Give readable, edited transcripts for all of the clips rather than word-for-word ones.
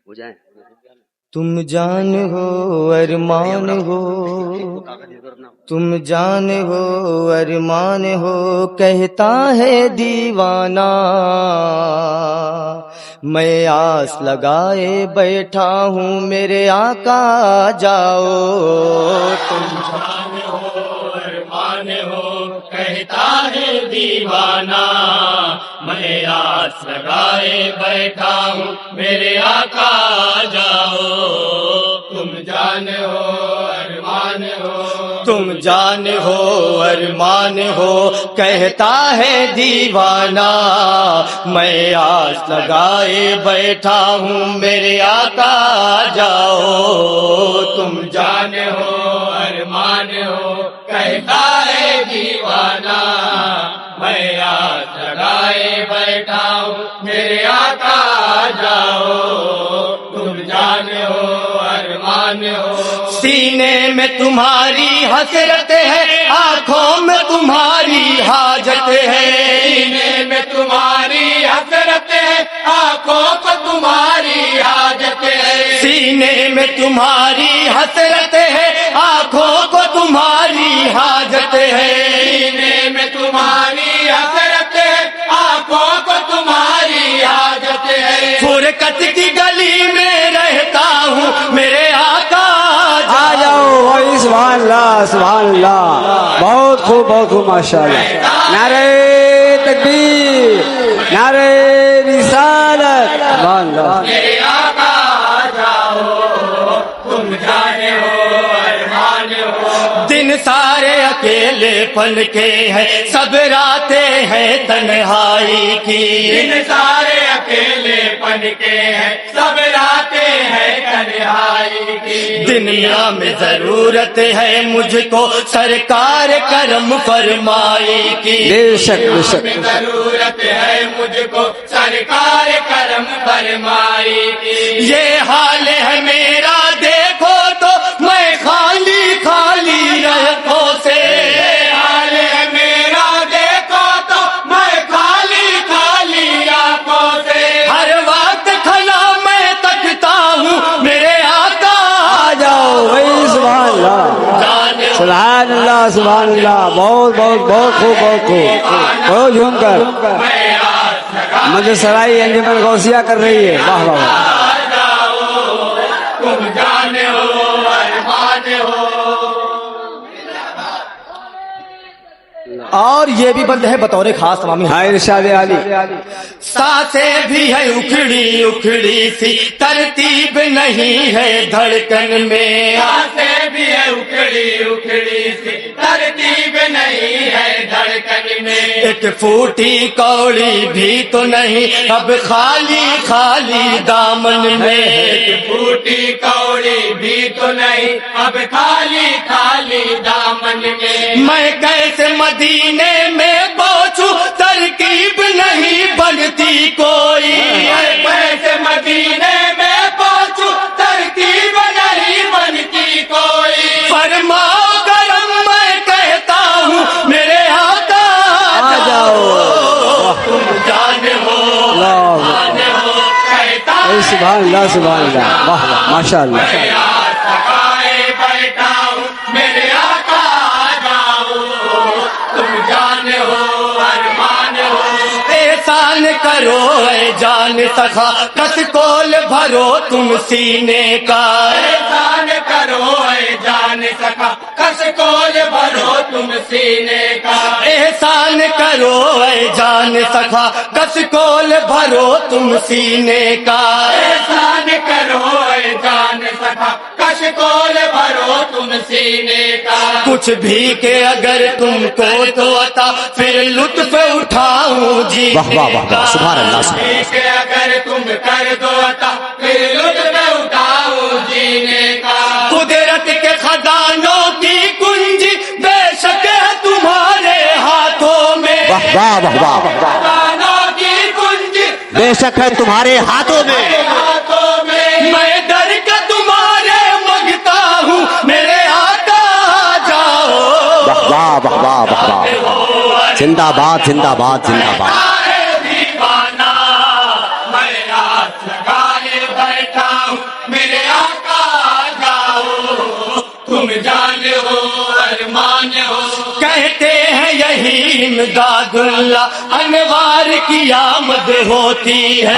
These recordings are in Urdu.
ہو جائیں. تم جان ہو ارمان ہو، تم جان ہو ارمان ہو، کہتا ہے دیوانہ، میں آس لگائے بیٹھا ہوں میرے آقا آ جاؤ. تم جان ہو ارمان ہو، کہتا ہے دیوانہ، میں آس لگائے بیٹھا ہوں میرے آقا آ جاؤ. تم جان ہو ارمان ہو، تم جان ہو ارمان ہو، کہتا ہے دیوانہ، میں آس لگائے بیٹھا ہوں میرے آقا آ جاؤ. تم جان ہو ارمان ہو، کہتا ہے دیوانہ، میں آس لگائے بیٹھا ہوں میرے آقا آ جاؤ. تم جان ہو ارمان ہو، سینے میں تمہاری حسرت ہے، آنکھوں میں تمہاری حاجت ہے. سینے میں تمہاری حسرت ہے، آنکھوں کو تمہاری حاجت ہے. سینے میں تمہاری حسرت ہے، آنکھوں کو تمہاری حاجت ہے. سینے میں تمہاری حسرت ہے، آنکھوں کو تمہاری حاجت ہے. فرقت کی گلی میں رہتا ہوں میرے آقا آ جاؤ. سبحان اللہ سبحان اللہ، بہت خوب بہت خوب ماشاء اللہ. نعرہ تکبیر، نعرہ رسالت. سبحان اللہ. میرے آقا آ جاؤ. تم جانے ہو ارمان ہو، دن سارے اکیلے پن کے ہیں، سب راتیں ہیں تنہائی کی. دن سارے اکیلے پن کے ہیں، سب راتیں ہیں تنہائی کی. دنیا میں ضرورت ہے مجھ کو سرکار کرم فرمائی کی. بے شک بے شک. ضرورت ہے مجھ کو سرکار کرم فرمائی کی. یہ حال ہے میرا دیکھو تو میں خالی خالی رہوں سے. حال ہے میرا دیکھو تو میں خالی خالی آنکھوں سے. ہر وقت کھلا میں تکتا ہوں میرے آقا آ جاؤ. سبحان اللہ سبحان اللہ سبحان اللہ. بہت بہت بہت خوب بہت خوب. بہت جھوم کر میں آس لگا مجھے سرائی انجمن غوثیہ کر رہی ہے. واہ واہ واہ. آ جاؤ. تم جانے ہو ارمان ہو. اور یہ بھی بند ہے بطور خاص تمامی. ہائے ارشاد عالی. سانسیں بھی ہے اکھڑی اکھڑی سی، ترتیب نہیں ہے دھڑکن میں. سانسیں بھی ہے اکھڑی اکھڑی سی، ترتیب نہیں ہے دھڑکن میں. ایک پھوٹی کوڑی بھی تو نہیں اب خالی خالی دامن میں. ایک پھوٹی کوڑی بھی تو نہیں اب خالی خالی دامن میں. میں کیسے مدینے میں پہنچوں، ترکیب نہیں بنتی کوئی. ویسے مدینے میں پہنچوں، ترکیب نہیں بنتی کوئی. فرماؤ کرم میں کہتا ہوں میرے آقا آ جاؤ. تم جان ہو اللہ کہتا سبحان اللہ سبحان اللہ. واہ واہ ماشاء اللہ. آس لگائے بیٹھا ہوں میرے آقا آ جاؤ. تم جان ہو ارمان ہو. احسان کرو اے جان سخا، کس کول بھرو تم سینے کا. احسان کرو اے جان سکا، کس کول بھرو تم سینے کا. احسان کرو اے جان سخا، کس کول بھرو تم سینے کا. احسان کرو اے جان سکا، کس کول بھرو تم سینے کا. کچھ بھی کہ اگر تم کو تو عطا، پھر لطف اٹھاؤں جی. واہ واہ واہ واہ. سبحان اللہ سبحان اللہ. کہ اگر تم کر دو عطا، پھر لطف اٹھاؤ جینے کا. قدرت کے خزانوں کی کنجی بے شک ہے تمہارے ہاتھوں میں. واہ واہ واہ واہ واہ. خزانوں کی کنجی بے شک ہے تمہارے ہاتھوں میں. ہاتھوں میں. میں در کا تمہارے مانگتا ہوں میرے آقا آ جاؤ. واہ واہ واہ واہ واہ. زندہ باد زندہ باد زندہ باد. دیوانہ میں آس لگائے بیٹھا امداد اللہ انوار کی آمد ہوتی ہے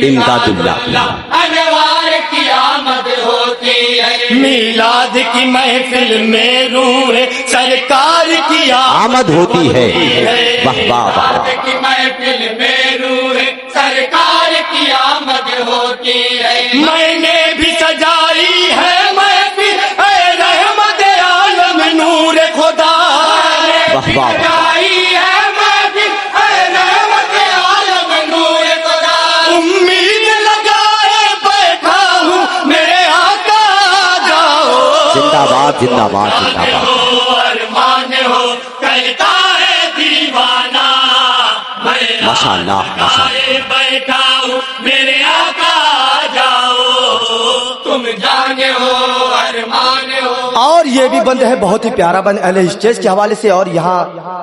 امداد اللہ انوار کی آمد ہوتی ہے میلاد کی محفل میں روح سرکار کی آمد ہوتی ہے واہ واہ واہ کی محفل میں روح سرکار کی آمد ہوتی ہے میں نے بھی سجائی ہے محفل اے رحمت عالم نور خدا واہ واہ سجائی ہے محفل اے رحمت عالم نور خدا امید لگائے بیٹھا ہوں میرے آقا آ جاؤ زندہ باد زندہ باد زندہ باد ہو ارمان ہو کرتا ہے دیوانہ میں ماشاء اللہ ماشاء اللہ آئے بیٹھا ہوں میرے آقا آ جاؤ تم جانے ہو ارمان ہو اور یہ بھی بند ہے بہت ہی پیارا بند اہل اسٹیج کے حوالے سے، اور یہاں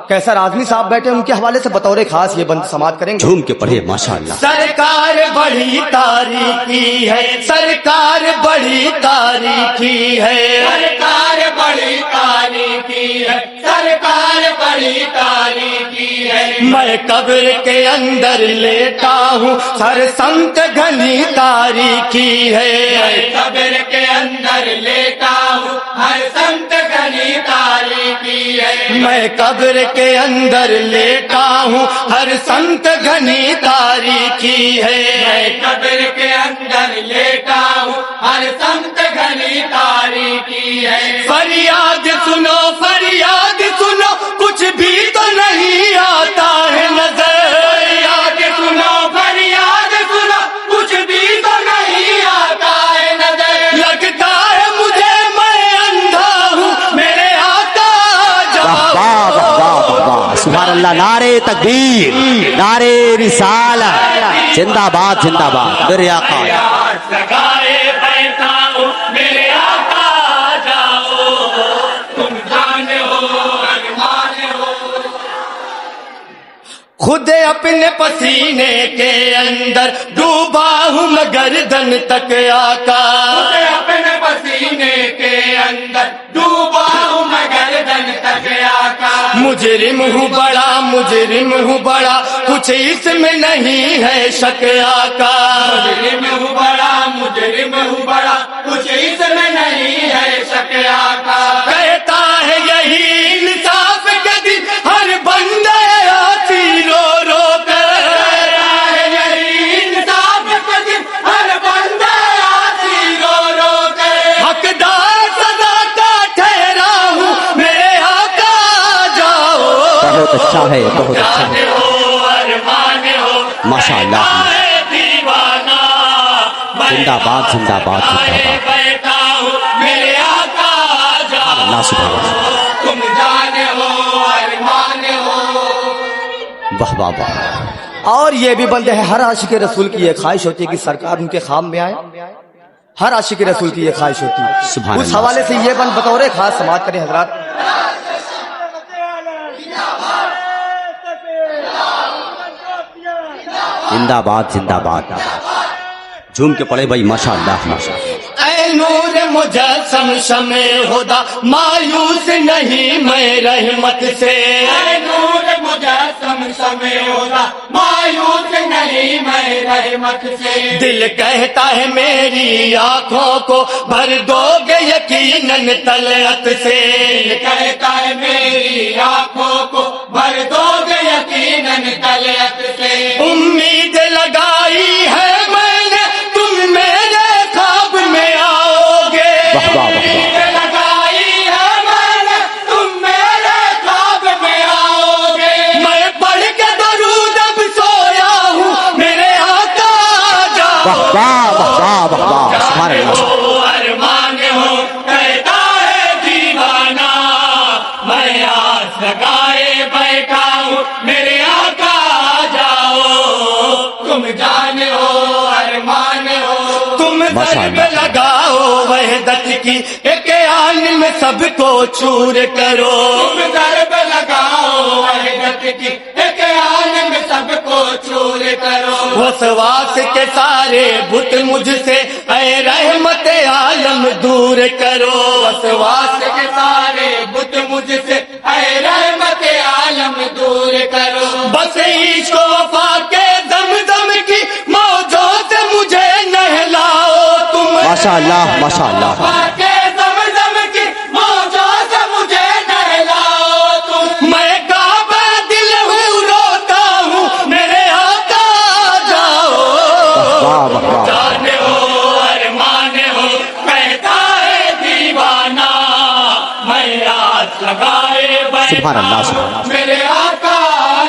کیسر آزمی صاحب بیٹھے ان کے حوالے سے بطور خاص یہ بند سماعت کریں گے۔ جھوم کے پڑھے ماشاء اللہ سرکار بڑی تاریخی ہے سرکار بڑی تاریخی ہے سرکار بڑی تاریخی ہے سرکار بڑی تاریخی ہے میں قبر کے اندر لیٹا ہوں ہر سمت گھنی تاریخی ہے قبر کے اندر لیتا ہوں ہر سمت گھنی تاریخی ہے میں قبر کے اندر لیٹا ہوں ہر سمت گھنی تاریخی میں ہے قبر کے اندر لیتا ہوں ہر سمت گھنی تاریخی ہے فریاد سنو کچھ بھی تو نہیں آتا ہے نظر فریاد سنو فریاد سنو کچھ بھی تو نہیں آتا ہے نظر لگتا ہے مجھے میں اندھا ہوں میرے آقا آ واہ واہ واہ واہ جاؤ واہ سبحان اللہ نعرے تکبیر نعرے رسالت زندہ باد زندہ باد میرے آقا لگائے بیٹھا ہوں میرے آقا آ جاؤ تم جانے ہو ارمان ہو خود اپنے پسینے کے اندر ڈوبا ہوں میں گردن تک آقا مجھے اپنے پسینے کے اندر ڈوبا ہوں میں گردن تک آقا مجرم ہوں بڑا کچھ اس میں نہیں ہے شک آقا مجرم ہوں بڑا کچھ اس میں نہیں ہے شک آقا کہتا ہے یہی انصاف کے دن ہر بندے آتی رو رو کر یہی انصاف کے دن ہر بندہ آتی رو رو کر حقدار سزا کا ٹھہرا ہوں میرے آقا آ جاؤ بہت اچھا ہے بہت اچھا ہے ماشاء اللہ دیوانہ زندہ باد زندہ باد زندہ باد بیٹھا ہوں میرے آقا آ جاؤ اللہ سبحانہ وتعالی تم جانے ہو ارمان ہو واہ واہ واہ اور یہ بھی بند ہے ہر عاشق رسول کی یہ خواہش ہوتی ہے کہ سرکار ان کے خام میں آئے، ہر عاشق رسول کی یہ خواہش ہوتی ہے۔ سبحان اس اللہ۔ حوالے سے یہ بند بطور خاص سماعت کریں حضرات۔ زندہ باد زندہ باد جھوم کے پڑھے بھائی ماشاء اللہ ماشاء اللہ اے نور مجسم شمع خدا مایوس نہیں میں رحمت سے اے نور مجسم سمے ہوگا مایوس نہیں میں رحمت سے دل کہتا ہے میری آنکھوں کو بھر دو گے یقیناً طلعت سے کہتا ہے میری آنکھوں کو بھر دو گے یقیناً طلعت سے امید لگائی ہے میں نے تم میرے خواب میں آؤ گے واہ واہ واہ واہ لگائی ہے میں نے تم میرے خواب میں آؤ گے میں پڑھ کے درود اب سویا ہوں میرے آقا آ جاؤ واہ واہ واہ واہ واہ سبحان اللہ ارمان ہو کہتا ہے دیوانہ میں آس لگائے بیٹھا ہوں میرے آقا آ جاؤ تم جان ہو ارمان ہو تم ماشاء ضرب اللہ۔ لگاؤ وحدت کی ایک آن میں سب کو چور کرو تم ضرب لگاؤ وحدت کی ایک آن میں سب کو چور کرو وسواس کے سارے بت مجھ سے اے رحمت عالم دور کرو وسواس کے سارے بت مجھ سے اے رحمت عالم دور کرو بس عشق و وفا کے زمزم کی موجوں سے مجھے نہلاؤ تم ماشاء اللہ ماشاء اللہ کے زمزم کی موجوں سے مجھے نہلاؤ تم میں کعبہ دل ہوں روتا ہوں میرے آقا جاؤ واہ واہ واہ جانے ہو ارمان ہو کہتا ہے دیوانہ میں آس لگائے سبحان اللہ سبحان اللہ میرے آقا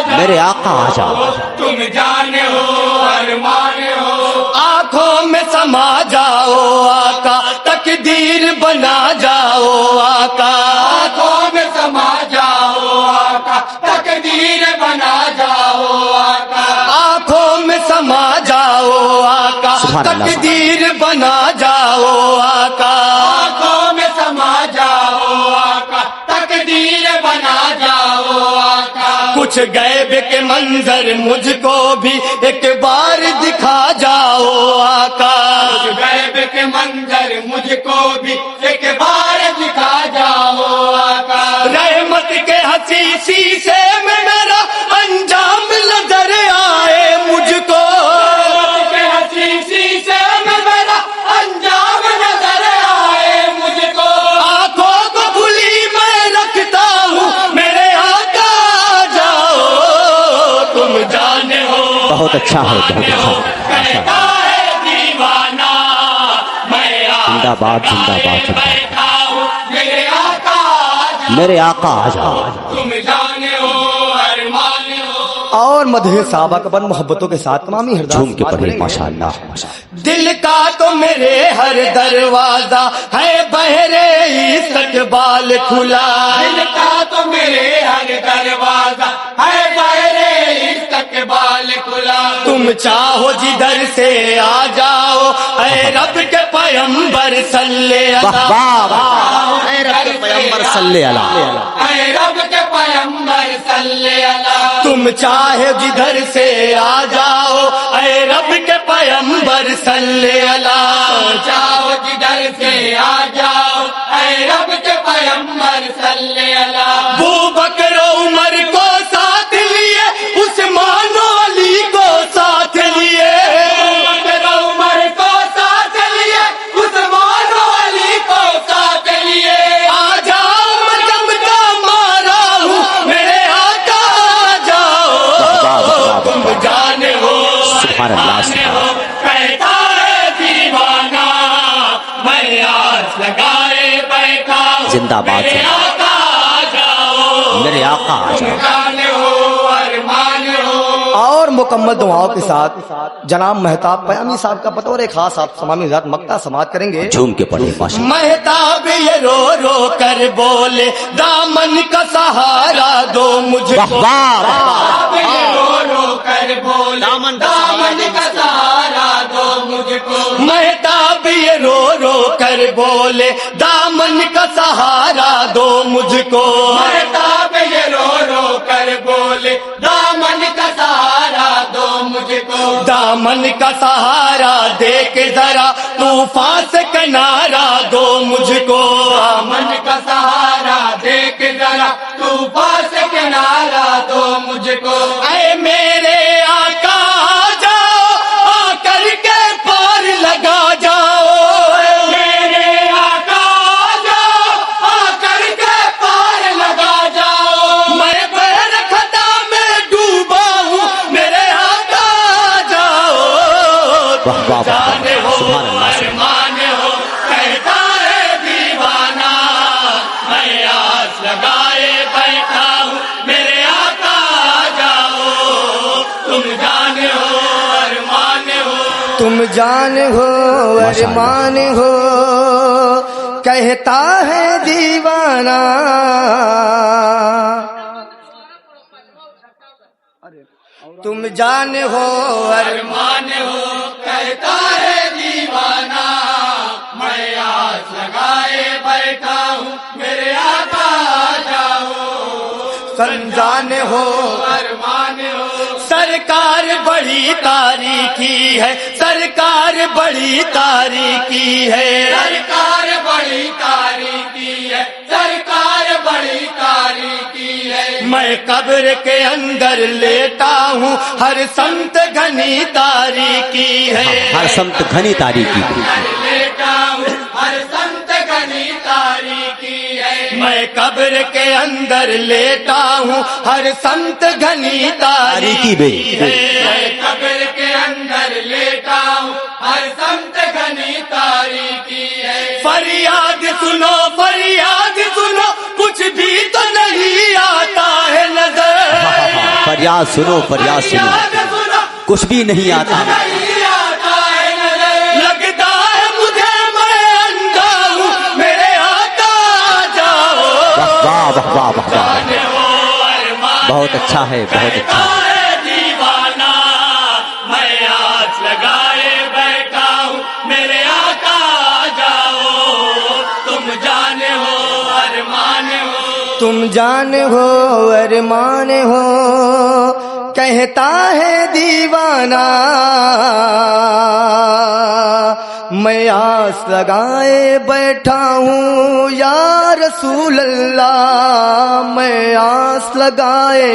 میرے آقا آ جاؤ تم جانے ہو ارمان ہو آنکھوں میں سما جاؤ آقا تقدیر بنا جاؤ آقا آنکھوں میں سما جاؤ آقا تقدیر بنا جاؤ آقا آنکھوں میں سما جاؤ آقا سبحان اللہ۔ تقدیر بنا جاؤ آقا آنکھوں میں سما جاؤ آقا تقدیر بنا جاؤ آقا کچھ غیب کے منظر مجھ کو بھی ایک بار دکھا جاؤ آقا غیب کے منظر مجھ کو بھی ایک بار دکھا جاؤ آقا رحمت کے ہنسی شیشے میں میرا انجام نظر آئے مجھ کو کے ہنسی شیشے میں میرا انجام نظر آئے مجھ کو آنکھوں کو کھلی میں رکھتا ہوں میرے آقا جاؤ تم جانے ہو بہت اچھا ہے بہت اچھا ہے کہتا ہے دیوانہ میں زندہ باد زندہ باد زندہ بیٹھا ہوں میرے آقا باد میرے آقا آ جاؤ تم جانے ہو ارمان ہو اور مدح صحابہ کا بن محبتوں کے ساتھ تمامی ہردار جھوم کے پڑھے ماشاء اللہ ماشاء اللہ دل کا تو میرے ہر دروازہ ہے بہرے استقبال کھلا دل کا تو میرے ہر دروازہ ہے بہرے استقبال کھلا تم چاہو جدھر سے آ جاؤ اے رب کے پیغمبر صلی واہ اللہ واہ اے رب کے پیغمبر صلی اللہ اے رب کے پیغمبر صلی اللہ تم چاہے جدھر سے آ جاؤ اے رب کے پیغمبر صلی اللہ جاؤ جدھر سے آ جاؤ اے رب کے پیغمبر صلی اللہ ابو بکر و عمر کو ساتھ لیے عثمان و علی کو ساتھ لیے بکر عمر کو ساتھ لیے عثمان و علی کو ساتھ لیے آ جاؤ میں جب کا مارا ہوں میرے آقا جاؤ تم جانے ہو سبحان اللہ سبحان اللہ کہتا ہے دیوانہ میں آس لگائے بیٹھا ہوں زندہ باد میرے زندہ آقا جاؤ میرے آقا آ جاؤ جانے ہو ارمان ہو اور مکمل دعاؤں کے ساتھ جناب مہتاب پیامی صاحب کا بطور خاص آپ تمامی ذات مقطع سماعت کریں گے جھوم کے پڑھے ماشاء اللہ مہتاب یہ رو رو کر بولے دامن کا سہارا دو مجھ واہ کو واہ واہ رو رو کر بول دامن کا دامن کا سہارا دو مجھ کو مہتاب یہ رو رو کر بولے دامن کا سہارا دو مجھ کو مہتاب یہ رو رو کر بولے دامن کا سہارا دو مجھ کو دامن کا سہارا دے کے ذرا طوفان سے کنارا دو مجھ کو دامن کا سہارا دیکھ ذرا طوفان سے کنارا دو مجھ کو اے میرے آقا آ جاؤ آ کر کے پار لگا جاؤ میرے آقا جاؤ آ کر کے پار لگا جاؤ میں بہر خطا میں ڈوبا ہوں میرے آقا جاؤ واہ واہ جانے ہو سبحان اللہ سبحان ارمان ہو کہتا ہے دیوانہ میں آس لگائے بیٹھا ہوں میرے آقا جاؤ تم جانے ہو ارمان ہو تم جان ہو ارمان ہو کہتا ہے دیوانہ تم جان ہو ارمان ہو کہتا ہے دیوانہ میں آس لگائے بیٹھا ہوں میرے آقا جاؤ سنجان ہو ارمان ہو سرکار بڑی تاریخی ہے سرکار بڑی تاریخی ہے سرکار بڑی تاریخی ہے سرکار بڑی میں قبر کے اندر لیتا ہوں ہر سمت گھنی تاریکی ہے ہر سمت گھنی تاریکی لیتا ہوں ہر سمت گھنی تاریکی ہے میں قبر کے اندر لیتا ہوں ہر سمت گھنی تاریکی تاریکی بے ہے قبر کے اندر لیتا ہوں ہر سمت گھنی تاریکی ہے فریاد سنو کچھ بھی تو نہیں آتا ہے نظر فریاد سنو کچھ بھی نہیں آتا نہیں آتا ہے نظر لگتا ہے مجھے میں اندھا ہوں میرے آقا آ جاؤ واہ واہ واہ واہ واہ بہت اچھا ہے بہت اچھا ہے دیوانہ میں آس لگائے بیٹھا ہوں میرے آقا آ جاؤ تم جانے ہو ارمان ہو تم جان ہو ارمان ہو کہتا ہے دیوانہ میں آس لگائے بیٹھا ہوں یا رسول اللہ میں آس لگائے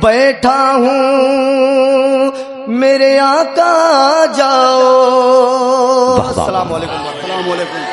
بیٹھا ہوں میرے آقا جاؤ واہ واہ۔ السلام علیکم